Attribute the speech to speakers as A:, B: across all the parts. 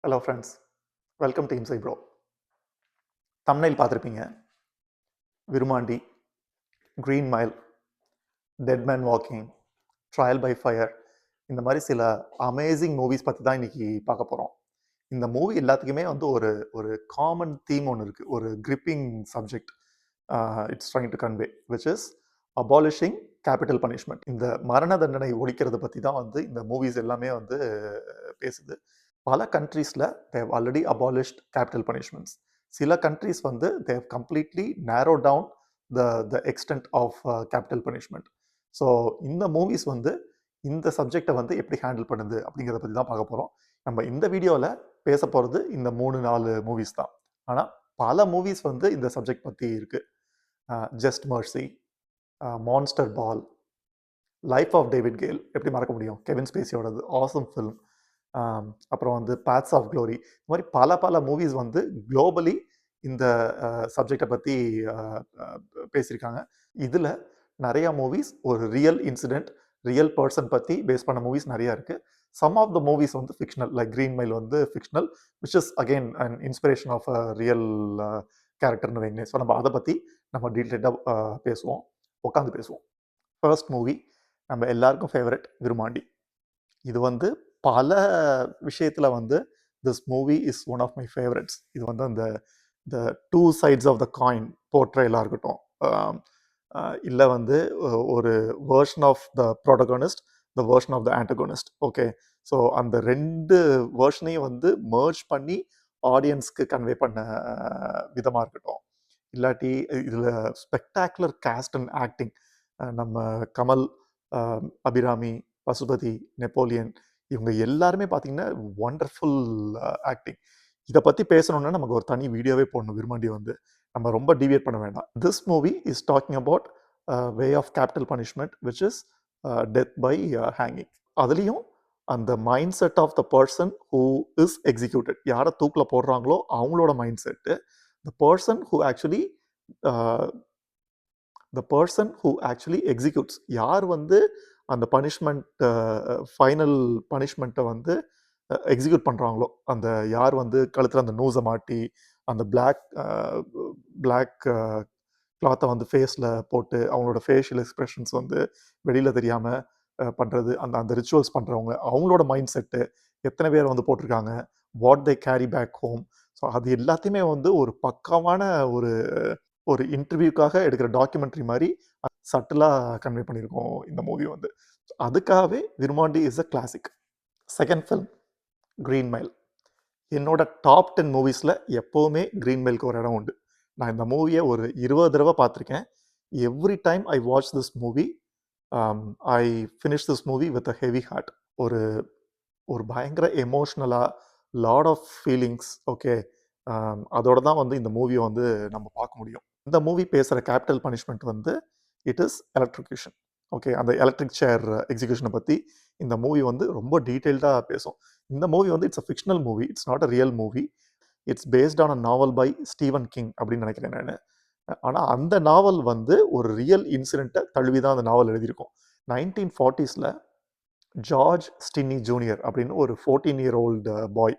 A: Hello friends, welcome to இன்சை ப்ரோ. Thumbnail பார்த்துருப்பீங்க. Virumaandi, green mile, dead man walking, trial by fire, இந்த மாதிரி சில அமேசிங் மூவிஸ் பற்றி தான் இன்னைக்கு பார்க்க போகிறோம். இந்த மூவி எல்லாத்துக்குமே வந்து ஒரு ஒரு காமன் தீம் ஒன்று இருக்குது, ஒரு gripping subject it's trying to convey, which is abolishing capital punishment. இந்த மரண தண்டனை ஒழிக்கிறத பற்றி தான் வந்து இந்த மூவிஸ் எல்லாமே வந்து பேசுது. பல கண்ட்ரீஸில் they already abolished capital punishments. சில கண்ட்ரீஸ் வந்து they completely narrow down the extent of capital punishment. So இந்த மூவிஸ் வந்து இந்த சப்ஜெக்டை வந்து எப்படி ஹேண்டில் பண்ணுது அப்படிங்கிறத பற்றி தான் பார்க்க போகிறோம். நம்ம இந்த வீடியோவில் பேச போகிறது இந்த 3-4 மூவிஸ் தான். ஆனால் பல மூவிஸ் வந்து இந்த சப்ஜெக்ட் பற்றி இருக்குது. Just mercy, monster ball, life of David Gale, எப்படி மறக்க முடியும், கெவின் ஸ்பேசியோடது ஆசம் ஃபில்ம். அப்புறம் வந்து பேத்ஸ் ஆஃப் க்ளோரி, இந்த மாதிரி பல பல மூவிஸ் வந்து குளோபலி இந்த சப்ஜெக்டை பற்றி பேசியிருக்காங்க. இதில் நிறையா மூவிஸ் ஒரு ரியல் இன்சிடெண்ட், ரியல் பர்சன் பற்றி பேஸ் பண்ண மூவிஸ் நிறையா இருக்குது. சம் ஆஃப் த மூவிஸ் வந்து ஃபிக்ஷனல், லைக் கிரீன் மைல் வந்து fictional, which is again an inspiration of a real கேரக்டர்னு வைங்க. ஸோ நம்ம அதை பற்றி நம்ம டீட்டெயில்டாக பேசுவோம், உட்காந்து பேசுவோம். ஃபர்ஸ்ட் மூவி நம்ம எல்லாருக்கும் ஃபேவரட் விருமாண்டி. இது வந்து பல விஷயத்தில் வந்து this movie is one of my favourites. இது வந்து அந்த the two sides of the coin போர்ட்ரேலாக இருக்கட்டும், இல்லை வந்து ஒரு version of the protagonist, the version of the antagonist. Okay, so அந்த ரெண்டு வேர்ஷனையும் வந்து மர்ஜ் பண்ணி ஆடியன்ஸ்க்கு கன்வே பண்ண விதமாக இருக்கட்டும், இல்லாட்டி இதில் ஸ்பெக்டாகுலர் காஸ்ட் அண்ட் ஆக்டிங். நம்ம கமல், அபிராமி, பசுபதி, நெப்போலியன், இவங்க எல்லாருமே பார்த்தீங்கன்னா ஒண்டர்ஃபுல் ஆக்டிங். இதை பற்றி பேசணுன்னா நமக்கு ஒரு தனி வீடியோவே போடணும். விருமாண்டி வந்து நம்ம ரொம்ப டிவியேட் பண்ண வேண்டாம். This movie is talking about way of capital punishment, which is death by hanging. அதுலேயும் அந்த mind set of the person who is executed, யாரை தூக்கில் போடுறாங்களோ அவங்களோட mind set, the person who actually executes, யார் வந்து அந்த பனிஷ்மெண்ட் ஃபைனல் பனிஷ்மெண்ட்டை வந்து எக்ஸிக்யூட் பண்ணுறாங்களோ, அந்த யார் வந்து கழுத்தில் அந்த நூஸை மாட்டி அந்த பிளாக் கிளாத்தை வந்து ஃபேஸில் போட்டு அவங்களோட ஃபேஷியல் எக்ஸ்ப்ரெஷன்ஸ் வந்து வெளியில் தெரியாமல் பண்ணுறது, அந்த ரிச்சுவல்ஸ் பண்ணுறவங்க, அவங்களோட மைண்ட் செட்டு, எத்தனை பேர் வந்து போட்டிருக்காங்க, what they carry bag home. So அது எல்லாத்தையுமே வந்து ஒரு பக்காவான ஒரு இன்டர்வியூக்காக எடுக்கிற டாக்குமெண்ட்ரி மாதிரி சட்டிலாக கன்வே பண்ணியிருக்கோம் இந்த மூவி வந்து. அதுக்காகவே Virumandi is a classic. Second film green mile. என்னோட டாப் 10 மூவிஸில் எப்போவுமே கிரீன் மைலுக்கு ஒரு இடம் உண்டு. நான் இந்த மூவியை ஒரு 20 தடவை பார்த்துருக்கேன். Every time I watch this movie, I finish this movie with a heavy heart. ஒரு ஒரு பயங்கர எமோஷ்னலாக, லாட் ஆஃப் ஃபீலிங்ஸ். ஓகே, அதோட தான் வந்து இந்த மூவியை வந்து நம்ம பார்க்க முடியும். இந்த மூவி பேசுகிற கேபிட்டல் பனிஷ்மெண்ட் வந்து இட் இஸ் எலக்ட்ரிக்யூஷன். ஓகே, அந்த எலக்ட்ரிக் சேர் எக்ஸிக்யூஷனை பற்றி இந்த மூவி வந்து ரொம்ப டீட்டெயில்டாக பேசும். இந்த மூவி வந்து it's a fictional movie, it's not a real movie. It's based on a novel by Stephen King அப்படின்னு நினைக்கிறேன் நான். ஆனால் அந்த நாவல் வந்து ஒரு ரியல் இன்சிடெண்ட்டை தழுவி தான் அந்த நாவல் எழுதியிருக்கும். 1940s ஜார்ஜ் ஸ்டின்னி ஜூனியர் அப்படின்னு ஒரு 14-year-old பாய்,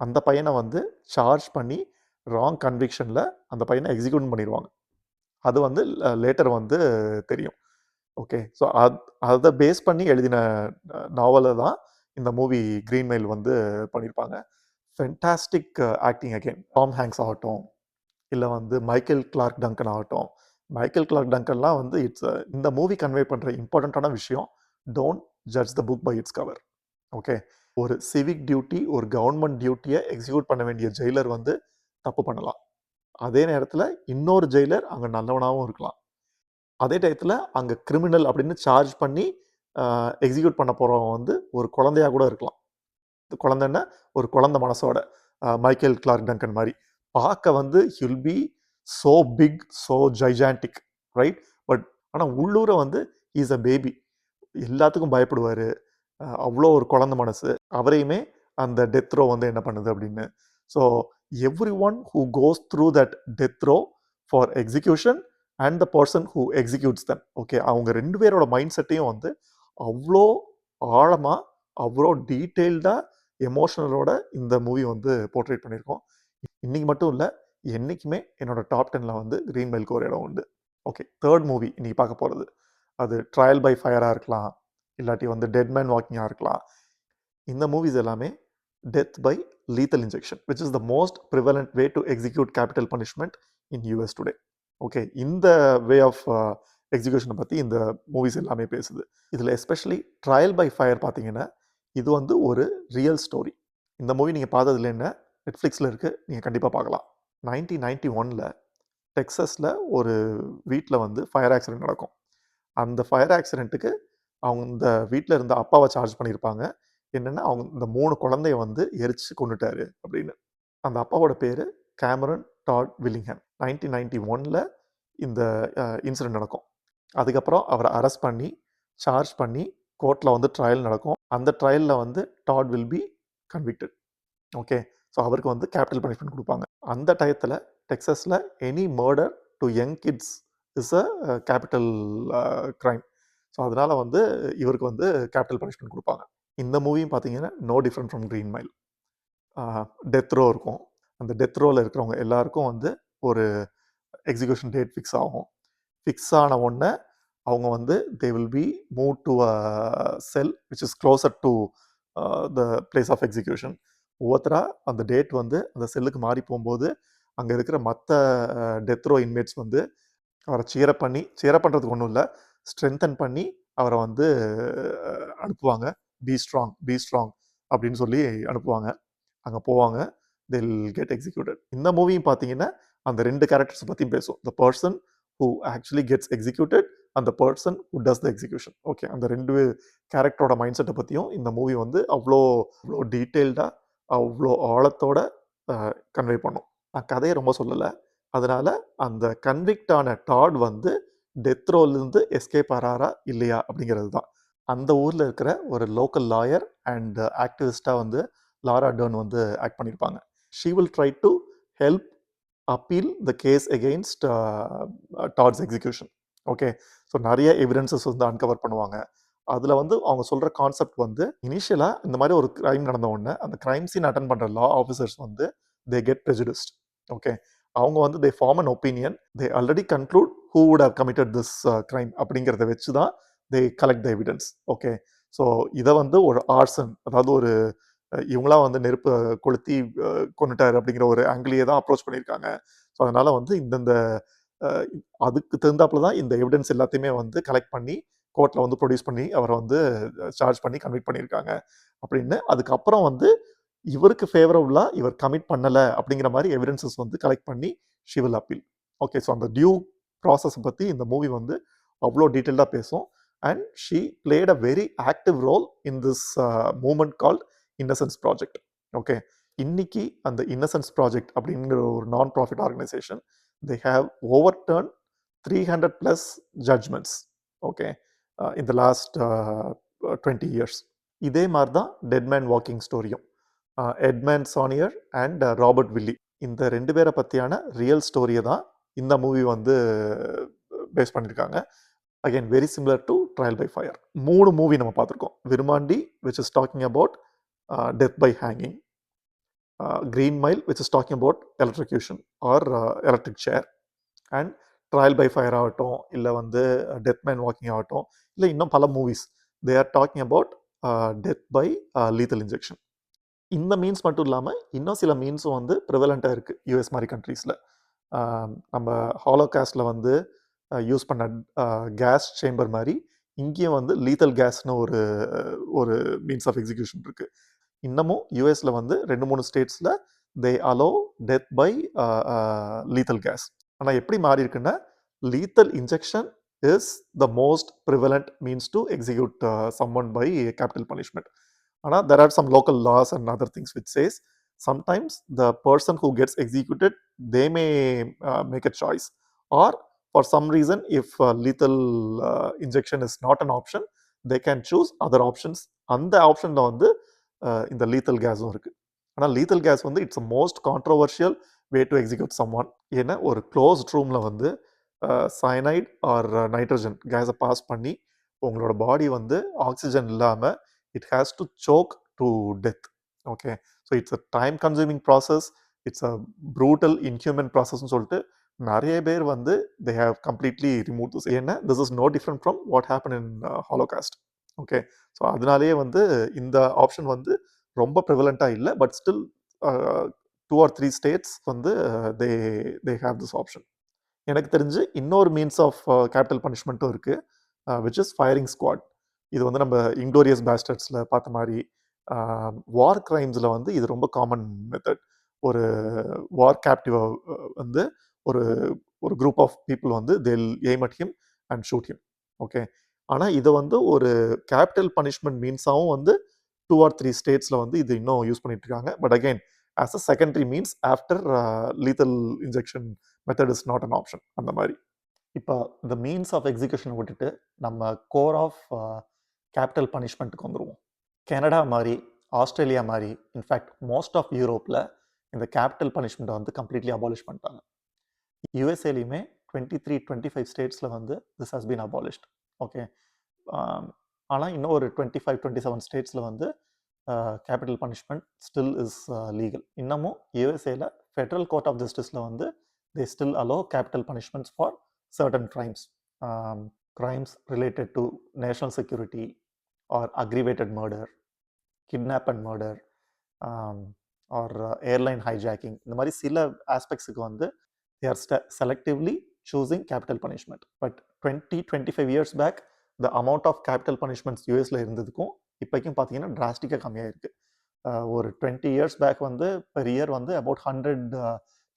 A: அந்த பையனை வந்து சார்ஜ் பண்ணி ராங் கன்விக்ஷனில் அந்த பையனை எக்ஸிக்யூட் பண்ணிடுவாங்க. அது வந்து லேட்டர் வந்து தெரியும். ஓகே, ஸோ அதை பேஸ் பண்ணி எழுதின நாவலை தான் இந்த மூவி கிரீன் மைல் வந்து பண்ணியிருப்பாங்க. Fantastic acting again. Tom Hanks ஆகட்டும், இல்லை வந்து மைக்கேல் கிளார்க் டங்கன் ஆகட்டும். மைக்கேல் கிளார்க் டங்கன்லாம் வந்து இந்த மூவி கன்வே பண்ணுற இம்பார்ட்டண்ட்டான விஷயம், don't judge the book by its cover. Okay, ஒரு சிவிக் டியூட்டி, ஒரு கவர்மெண்ட் டியூட்டியை எக்ஸிக்யூட் பண்ண வேண்டிய ஜெயிலர் வந்து தப்பு பண்ணலாம். அதே நேரத்தில் இன்னொரு ஜெயிலர் அங்கே நல்லவனாகவும் இருக்கலாம். அதே டயத்தில் அங்கே கிரிமினல் அப்படின்னு சார்ஜ் பண்ணி எக்ஸிக்யூட் பண்ண போகிறவங்க வந்து ஒரு குழந்தையாக கூட இருக்கலாம். குழந்தைன்னா ஒரு குழந்தை மனசோட, மைக்கேல் கிளார்க் டங்கன் மாதிரி பார்க்க வந்து he'll be so big, so gigantic, right? But ஆனால் உள்ளூரை வந்து இஸ் அ பேபி, எல்லாத்துக்கும் பயப்படுவார், அவ்வளோ ஒரு குழந்தை மனசு. அவரையுமே அந்த டெத் ரோ வந்து என்ன பண்ணுது அப்படின்னு. So every one who goes through that death row for execution and the person who executes them, okay, அவங்க ரெண்டு பேரோட மைண்ட் செட்டையும் வந்து அவ்வளோ ஆழமாக, அவ்வளோ டீட்டெயில்டாக எமோஷனலோட இந்த மூவி வந்து போர்ட்ரேட் பண்ணியிருக்கோம். இன்னைக்கு மட்டும் இல்ல, என்னைக்குமே என்னோட டாப் 10ல வந்து கிரீன் மைலுக்கு ஒரு இடம் உண்டு. ஓகே. 3 மூவி இன்னைக்கு பார்க்க போறது. அது ட்ரையல் பை ஃபயரா இருக்கலாம். இல்லாட்டி வந்து டெட் மேன் வாக்கிங்கா இருக்கலாம். இந்த மூவிஸ் எல்லாமே death by lethal injection which is the most prevalent way to execute capital punishment in US today. Okay. இந்த வே ஆஃப் எக்ஸிக்யூஷனை பற்றி இந்த மூவிஸ் எல்லாமே பேசுது. இதில் எஸ்பெஷலி ட்ரையல் பை ஃபயர் பார்த்தீங்கன்னா இது வந்து ஒரு ரியல் ஸ்டோரி. இந்த மூவி நீங்கள் பார்த்தது இல்லைன்னா நெட்ஃப்ளிக்ஸில் இருக்குது, நீங்கள் கண்டிப்பாக பார்க்கலாம். 1991ல் டெக்ஸஸில் ஒரு வீட்டில் வந்து ஃபயர் ஆக்சிடென்ட் நடக்கும். அந்த ஃபயர் ஆக்சிடென்ட்டுக்கு அவங்க இந்த வீட்டில் இருந்த அப்பாவை சார்ஜ் பண்ணியிருப்பாங்க. என்னென்னா அவங்க இந்த 3 குழந்தைய வந்து எரிச்சு கொண்டுட்டாரு அப்படின்னு. அந்த அப்பாவோட பேர் கேமரன் டாட் வில்லிங்ஹாம். 1991ல் இந்த இன்சிடென்ட் நடக்கும். அதுக்கப்புறம் அவரை அரெஸ்ட் பண்ணி சார்ஜ் பண்ணி கோர்ட்டில் வந்து ட்ரையல் நடக்கும். அந்த ட்ரையலில் வந்து Todd will be convicted. Okay. So அவருக்கு வந்து கேபிட்டல் பனிஷ்மெண்ட் கொடுப்பாங்க. அந்த டயத்தில் டெக்ஸஸில் any murder to young kids is a capital crime. So அதனால் வந்து இவருக்கு வந்து கேபிட்டல் பனிஷ்மெண்ட் கொடுப்பாங்க. இந்த மூவியும் பார்த்தீங்கன்னா no different from Green Mile. Death row இருக்கும். அந்த டெத் ரோவில் இருக்கிறவங்க எல்லாருக்கும் வந்து ஒரு எக்ஸிக்யூஷன் டேட் ஃபிக்ஸ் ஆகும். ஃபிக்ஸ் ஆன உடனே அவங்க வந்து they will be move to a cell which is closer to the place of execution. ஒவ்வொருத்தராக அந்த டேட் வந்து அந்த செல்லுக்கு மாறி போகும்போது அங்கே இருக்கிற மற்ற டெத் ரோ இன்மேட்ஸ் வந்து அவரை சேரப் பண்ணுறதுக்கு ஒன்றும் இல்லை, ஸ்ட்ரென்தன் பண்ணி அவரை வந்து அனுப்புவாங்க. பி ஸ்ட்ராங் அப்படின்னு சொல்லி அனுப்புவாங்க. அங்கே போவாங்க. தில் கெட் எக்ஸிக்யூட்டட். இந்த மூவியும் பார்த்தீங்கன்னா அந்த 2 கேரக்டர்ஸ் பற்றியும் பேசும். த person who actually gets executed and the person who does the execution. Okay. அந்த 2 கேரக்டரோட மைண்ட் செட்டை பற்றியும் இந்த மூவி வந்து அவ்வளோ டீட்டெயில்டாக அவ்வளோ ஆழத்தோட கன்வே பண்ணும். நான் கதையை ரொம்ப சொல்லலை. அதனால அந்த கன்விக்ட் ஆன டாட் வந்து டெத் ரோலேருந்து எஸ்கேப் ஆறாரா இல்லையா அப்படிங்கிறது தான். அந்த ஊரில் இருக்கிற ஒரு லோக்கல் லாயர் அண்ட் ஆக்டிவிஸ்டாக வந்து லாரா டர்ன் வந்து ஆக்ட் பண்ணியிருப்பாங்க. She will try to help appeal the case against Todd's execution. Okay. So நிறைய எவிடன்சஸ் வந்து அன்கவர் பண்ணுவாங்க. அதில் வந்து அவங்க சொல்கிற கான்செப்ட் வந்து இனிஷியலாக இந்த மாதிரி ஒரு க்ரைம் நடந்த உடனே அந்த க்ரைம் சீன் அட்டன் பண்ணுற லா ஆஃபீஸர்ஸ் வந்து தே கெட் ப்ரெஜுடிஸ்ட். ஓகே. அவங்க வந்து they form an opinion, they already conclude who would have committed this crime அப்படிங்கிறத வச்சு தான் they collect the evidence. Okay. So இதை வந்து ஒரு ஆர்சன், அதாவது ஒரு இவங்களாம் வந்து நெருப்பு கொளுத்தி கொண்டுட்டார் அப்படிங்கிற ஒரு ஆங்கிலேயே தான் அப்ரோச் பண்ணியிருக்காங்க. ஸோ அதனால் வந்து இந்தந்த அதுக்கு தகுந்தாப்புல தான் இந்த எவிடன்ஸ் எல்லாத்தையுமே வந்து கலெக்ட் பண்ணி கோர்ட்டில் வந்து ப்ரொடியூஸ் பண்ணி அவரை வந்து சார்ஜ் பண்ணி கன்விக்ட் பண்ணியிருக்காங்க அப்படின்னு. அதுக்கப்புறம் வந்து இவருக்கு ஃபேவரபுளாக இவர் கமிட் பண்ணலை அப்படிங்கிற மாதிரி எவிடன்சஸ் வந்து கலெக்ட் பண்ணி she will appeal. Okay. So அந்த டியூ ப்ராசஸை பற்றி இந்த மூவி வந்து அவ்வளோ டீட்டெயில்டாக பேசும். And she played a very active role in this movement called innocence project. Okay. இன்னைக்கு அந்த இன்னசென்ஸ் ப்ராஜெக்ட் அப்படிங்கிற ஒரு non profit organisation they have over turn 300+ judgements. Okay. In the last 20 years. இதே மாதிரி தான் டெட் மேன் வாக்கிங் ஸ்டோரியும். Edmund Sonnier and Robert Willie இந்த 2 பேரை பற்றியான ரியல் ஸ்டோரியை தான் இந்த மூவி வந்து பேஸ் பண்ணியிருக்காங்க. Again very similar to trial by fire. 3 movie நம்ம பார்த்துருக்கோம். Virumaandi which is talking about death by hanging, green mile which is talking about electrocution or electric chair, and trial by fire ஆகட்டும், இல்லை வந்து death man walking ஆகட்டும், இல்லை இன்னும் பல movies they are talking about death by lethal injection. இந்த means மட்டும் இல்லாமல் இன்னும் சில மீன்ஸும் வந்து ப்ரிவலண்ட்டாக இருக்குது யூஎஸ் மாதிரி கண்ட்ரீஸில். நம்ம ஹாலோகாஸ்டில் வந்து யூஸ் பண்ண கேஸ் சேம்பர் மாதிரி இங்கேயும் வந்து லீத்தல் கேஸ்னு ஒரு மீன்ஸ் ஆஃப் எக்ஸிக்யூஷன் இருக்குது. இன்னமும் யூஎஸில் வந்து 2-3 ஸ்டேட்ஸில் they allow death by lethal gas. ஆனால் எப்படி மாறி இருக்குன்னா lethal injection is the most prevalent means to execute someone by capital punishment. ஆனால் there are some local laws and other things which says sometimes the person who gets executed they may make a choice, or for some reason if lethal injection is not an option they can choose other options. அந்த ஆப்ஷனில் வந்து இந்த lethal கேஸும் இருக்குது. ஆனால் lethal case வந்து it's a most controversial way to execute someone. ஏன்னா ஒரு க்ளோஸ்ட் ரூமில் வந்து சயனைட் ஆர் நைட்ரஜன் கேஸை பாஸ் பண்ணி உங்களோட பாடி வந்து ஆக்சிஜன் இல்லாமல் it has to choke to death. Okay. So it's a time consuming process. It's a brutal inhuman ப்ராசஸ்ன்னு சொல்லிட்டு நெறைய பேர் வந்து they have completely remove this. ஏன்னா this is no different from what happen in Holocaust. Okay. So அதனாலேயே வந்து இந்த option வந்து ரொம்ப ப்ரிவலண்ட்டா இல்ல. பட் ஸ்டில் 2 ஆர் 3 ஸ்டேட்ஸ் வந்து தே தே ஹேவ் திஸ் ஆப்ஷன். எனக்கு தெரிஞ்சு இன்னொரு மீன்ஸ் ஆஃப் கேபிட்டல் பனிஷ்மெண்ட்டும் இருக்கு. Which is firing squad. இது வந்து நம்ம இன்க்ளோரியஸ் பாஸ்டர்ட்ஸ்ல பார்த்த மாரி, வார் கிரைம்ஸ்ல வந்து இது ரொம்ப காமன் மெத்தட். ஒரு வார் கேப்டிவ வந்து ஒரு ஒரு குரூப் ஆஃப் பீப்பிள் வந்து தேல் aim at him and shoot him. Okay. ஆனா இத வந்து ஒரு கேபிட்டல் பனிஷ்மென்ட் மீன்ஸாவும் வந்து 2 ஆர் 3 ஸ்டேட்ஸ்ல வந்து இது இன்னும் யூஸ் பண்ணிட்டு இருக்காங்க. But again as a secondary means after lethal injection method is not an option அந்த மாரி. இப்போ இந்த மீன்ஸ் ஆஃப் எக்ஸிகியூஷன் விட்டுட்டு நம்ம கோர் ஆஃப் கேபிட்டல் பனிஷ்மெண்ட்டுக்கு வந்துருவோம். கனடா மாரி, ஆஸ்திரேலியா மாரி, இன்ஃபேக்ட் மோஸ்ட் ஆஃப் யூரோப்ல இந்த கேபிட்டல் பனிஷ்மெண்ட்டை வந்து கம்ப்ளீட்லி அபாலிஷ் பண்ணிட்டாங்க. யுஎஸ்ஏலையுமே 23, 25 ஸ்டேட்ஸ்ல வந்து this has been abolished. Okay. ஆனால் இன்னும் ஒரு 25, 27 ஸ்டேட்ஸ்ல வந்து capital punishment still is legal. இன்னமும் யுஎஸ்ஏல ஃபெடரல் கோர்ட் ஆஃப் ஜஸ்டிஸில் வந்து they still allow capital punishments for certain crimes. Crimes related to national security or aggravated murder, kidnap and murder, or airline hijacking, இந்த மாதிரி சில ஆஸ்பெக்ட்ஸுக்கு வந்து they are selectively choosing capital punishment. But 20-25 years back the amount of capital punishments யூஎஸ்ல இருந்ததுக்கும் இப்போக்கும் பார்த்தீங்கன்னா டிராஸ்டிக்காக கம்மியாக இருக்குது. ஒரு 20 years பேக் வந்து பெர் இயர் வந்து அபவுட் 100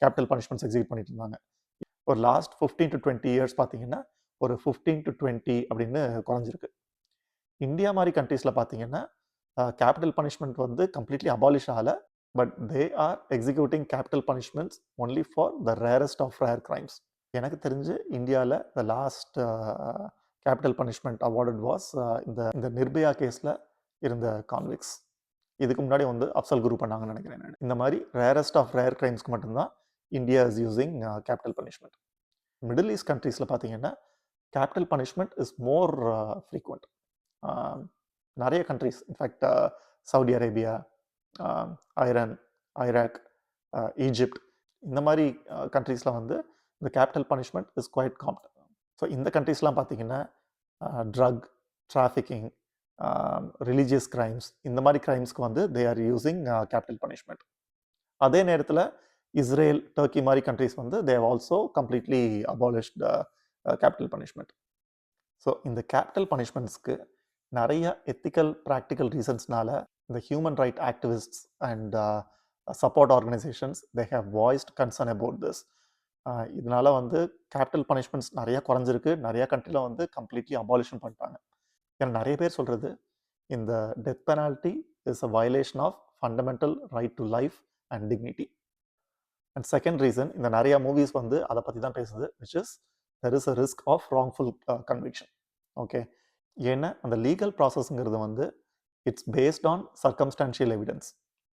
A: கேபிட்டல் பனிஷ்மெண்ட்ஸ் எக்ஸிக்யூட் பண்ணிட்டு இருந்தாங்க. ஒரு லாஸ்ட் 15 to 20 years பார்த்தீங்கன்னா ஒரு 15 to 20 அப்படின்னு குறைஞ்சிருக்கு. இந்தியா மாதிரி கண்ட்ரீஸில் பார்த்தீங்கன்னா கேபிட்டல் பனிஷ்மெண்ட் வந்து கம்ப்ளீட்லி அபாலிஷ் ஆகலை. But they are executing capital punishments only for the rarest of rare crimes. எனக்கு தெரிஞ்சு இந்தியாவில் the last capital punishment awarded was இந்த நிர்பயா கேஸில் இருந்த கான்விக்ஸ். இதுக்கு முன்னாடி வந்து அப்சல் குரு பண்ணாங்கன்னு நினைக்கிறேன் நான். இந்த மாதிரி ரேரஸ்ட் ஆஃப் ரேர் கிரைம்ஸ்க்கு மட்டும்தான் India is using capital punishment. Middle East கண்ட்ரீஸில் பார்த்தீங்கன்னா capital punishment is more frequent. நிறைய countries in fact Saudi Arabia, Iran, Iraq, Egypt, இந்த மாதிரி கண்ட்ரீஸில் வந்து இந்த capital punishment is quite common. So இந்த கண்ட்ரீஸ்லாம் பார்த்தீங்கன்னா ட்ரக் டிராஃபிக்கிங், ரிலீஜியஸ் கிரைம்ஸ், இந்த மாதிரி கிரைம்ஸ்க்கு வந்து they are using capital punishment. அதே நேரத்தில் இஸ்ரேல், டர்க்கி மாதிரி கண்ட்ரீஸ் வந்து they have also completely abolished capital punishment. So இந்த கேபிட்டல் பனிஷ்மெண்ட்ஸ்க்கு நிறைய எத்திக்கல் ப்ராக்டிக்கல் ரீசன்ஸ்னால இந்த human right activists and support organisations they have voiced concern about this. இதனால வந்து கேபிட்டல் பனிஷ்மெண்ட்ஸ் நிறையா குறைஞ்சிருக்கு. நிறையா கண்ட்ரியில் வந்து கம்ப்ளீட்லி அபாலிஷன் பண்ணிட்டாங்க. ஏன்னா நிறைய பேர் சொல்கிறது இந்த death penalty is a violation of fundamental right to life and dignity. And second reason, இந்த நிறையா மூவிஸ் வந்து அதை பற்றி தான் பேசுது, which is there is a risk of wrongful conviction. Okay. ஏன்னா அந்த லீகல் ப்ராசஸ்ங்கிறது வந்து it's based on circumstantial evidence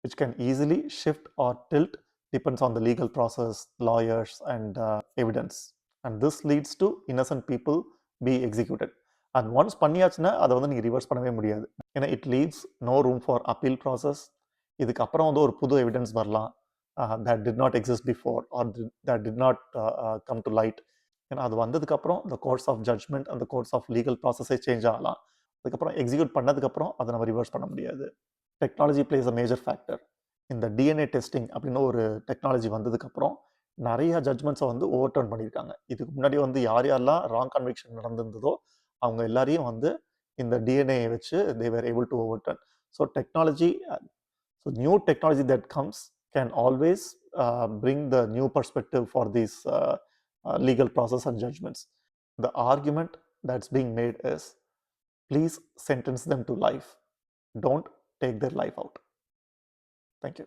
A: which can easily shift or tilt depends on the legal process, lawyers and evidence. And this leads to innocent people be executed. And once பண்ணியாச்சுன்னா அதை வந்து நீங்கள் reverse பண்ணவே முடியாது. ஏன்னா it leaves no room for appeal process. இதுக்கப்புறம் வந்து ஒரு புது எவிடன்ஸ் வரலாம், that did not exist before or that did not come to light. ஏன்னா அது வந்ததுக்கப்புறம் the course of judgment and the course of legal process change ஆகலாம். அதுக்கப்புறம் எக்ஸிக்யூட் பண்ணதுக்கப்புறம் அதை நம்ம ரிவர்ஸ் பண்ண முடியாது. Technology place a major factor. இந்த டிஎன்ஏ டெஸ்டிங் அப்படின்னு ஒரு டெக்னாலஜி வந்ததுக்கப்புறம் நிறைய ஜட்மெண்ட்ஸை வந்து ஓவர் டர்ன் பண்ணியிருக்காங்க. இதுக்கு முன்னாடி வந்து யார் யாரெல்லாம் ராங் கன்விக்ஷன் நடந்திருந்ததோ அவங்க எல்லாரையும் வந்து இந்த டிஎன்ஏ வச்சு they were able to overturn. So technology, so new technology that comes can always bring the new perspective for these legal process and judgments. The argument that's being made is, please sentence them to life. Don't take their life out. Thank you.